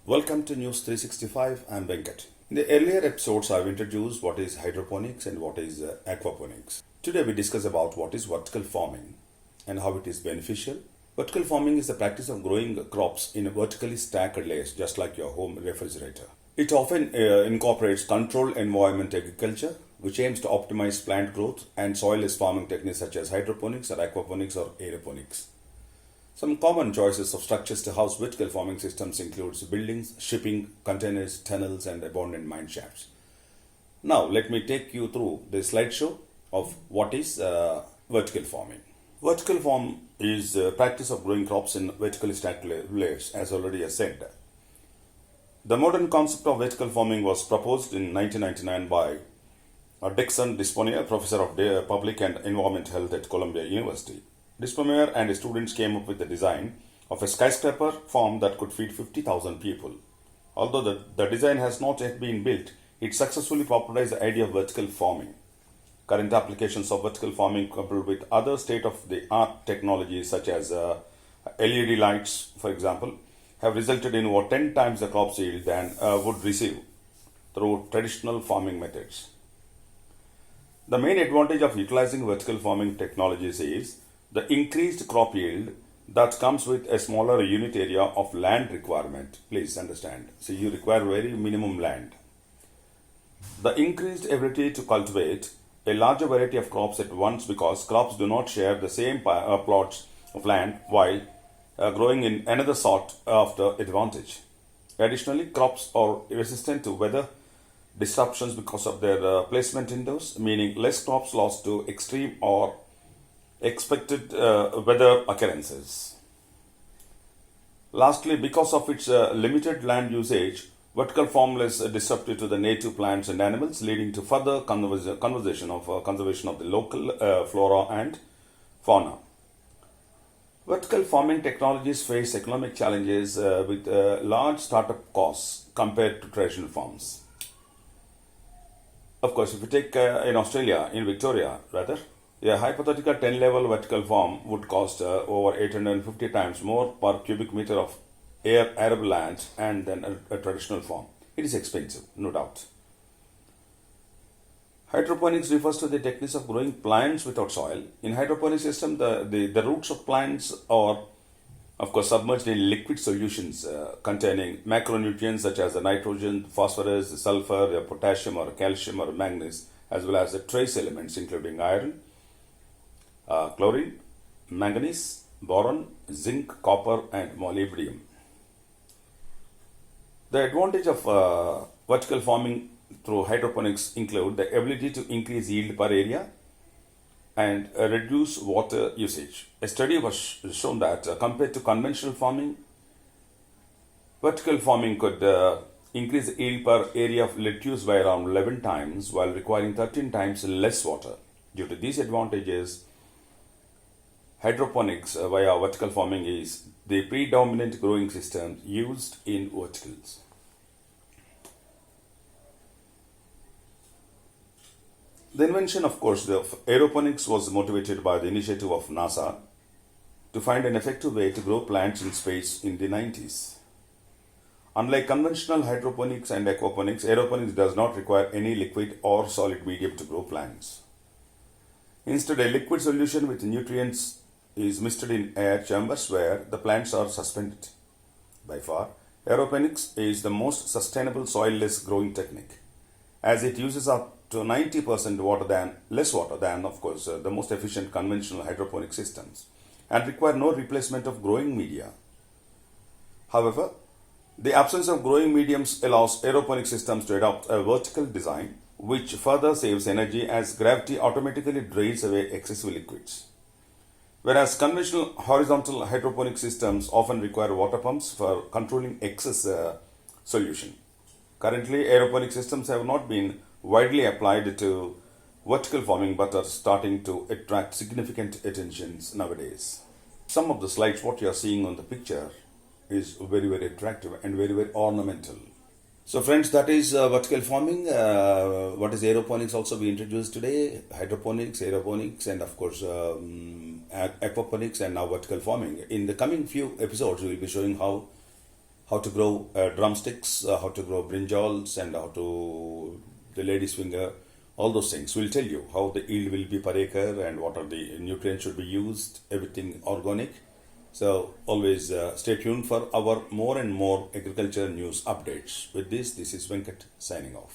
Welcome to News 365. I'm Venkat. In the earlier episodes, I've introduced what is hydroponics and what is aquaponics. Today, we discuss about what is vertical farming and how it is beneficial. Vertical farming is the practice of growing crops in vertically stacked layers, just like your home refrigerator. It often incorporates controlled environment agriculture, which aims to optimize plant growth and soil-less farming techniques such as hydroponics or aquaponics or aeroponics. Some common choices of structures to house vertical farming systems includes buildings, shipping, containers, tunnels, and abandoned mine shafts. Now, let me take you through the slideshow of what is vertical farming. Vertical farm is a practice of growing crops in vertically stacked layers, as already said. The modern concept of vertical farming was proposed in 1999 by Dixon Disponia, professor of public and environment health at Columbia University. Disponia and his students came up with the design of a skyscraper farm that could feed 50,000 people. Although the design has not yet been built, it successfully popularized the idea of vertical farming. Current applications of vertical farming, coupled with other state-of-the-art technologies such as LED lights, for example, have resulted in over 10 times the crop yield than would receive through traditional farming methods. The main advantage of utilizing vertical farming technologies is the increased crop yield that comes with a smaller unit area of land requirement. Please understand. So you require very minimum land. The increased ability to cultivate a larger variety of crops at once because crops do not share the same plots of land while growing in another sort of the advantage. Additionally, crops are resistant to weather disruptions because of their placement indoors, meaning less crops lost to extreme or expected weather occurrences. Lastly, because of its limited land usage, vertical farm is disruptive to the native plants and animals, leading to further conservation of the local flora and fauna. Vertical farming technologies face economic challenges with large startup costs compared to traditional farms. Of course, if you take in Australia, in Victoria rather, a hypothetical 10-level vertical farm would cost over 850 times more per cubic meter of arable land and than a traditional farm. It is expensive, no doubt. Hydroponics refers to the techniques of growing plants without soil. In hydroponic system, the roots of plants are, of course, submerged in liquid solutions containing macronutrients such as the nitrogen, phosphorus, sulfur, potassium or calcium or manganese, as well as the trace elements including iron, chlorine, manganese, boron, zinc, copper, and molybdenum. The advantage of vertical farming through hydroponics include the ability to increase yield per area and reduce water usage. A study was shown that compared to conventional farming, vertical farming could increase yield per area of lettuce by around 11 times while requiring 13 times less water. Due to these advantages, hydroponics via vertical farming is the predominant growing system used in verticals. The invention, of course, of aeroponics was motivated by the initiative of NASA to find an effective way to grow plants in space in the 90s. Unlike conventional hydroponics and aquaponics, aeroponics does not require any liquid or solid medium to grow plants. Instead, a liquid solution with nutrients is misted in air chambers where the plants are suspended. By far, aeroponics is the most sustainable soil-less growing technique, as it uses up to 90% less water than, of course, the most efficient conventional hydroponic systems, and require no replacement of growing media. However, the absence of growing mediums allows aeroponic systems to adopt a vertical design, which further saves energy as gravity automatically drains away excessive liquids. Whereas conventional horizontal hydroponic systems often require water pumps for controlling excess solution. Currently, aeroponic systems have not been widely applied to vertical farming but are starting to attract significant attentions nowadays. Some of the slides, what you are seeing on the picture, is very, very attractive and very, very ornamental. So friends, that is vertical farming. What is aeroponics also we introduced today? Hydroponics, aeroponics, and of course aquaponics, and now vertical farming. In the coming few episodes, we will be showing how how to grow drumsticks, how to grow brinjals, and how to the lady's finger, all those things. We'll tell you how the yield will be per acre and what are the nutrients should be used, everything organic. So always stay tuned for our more and more agriculture news updates. With this is Venkat signing off.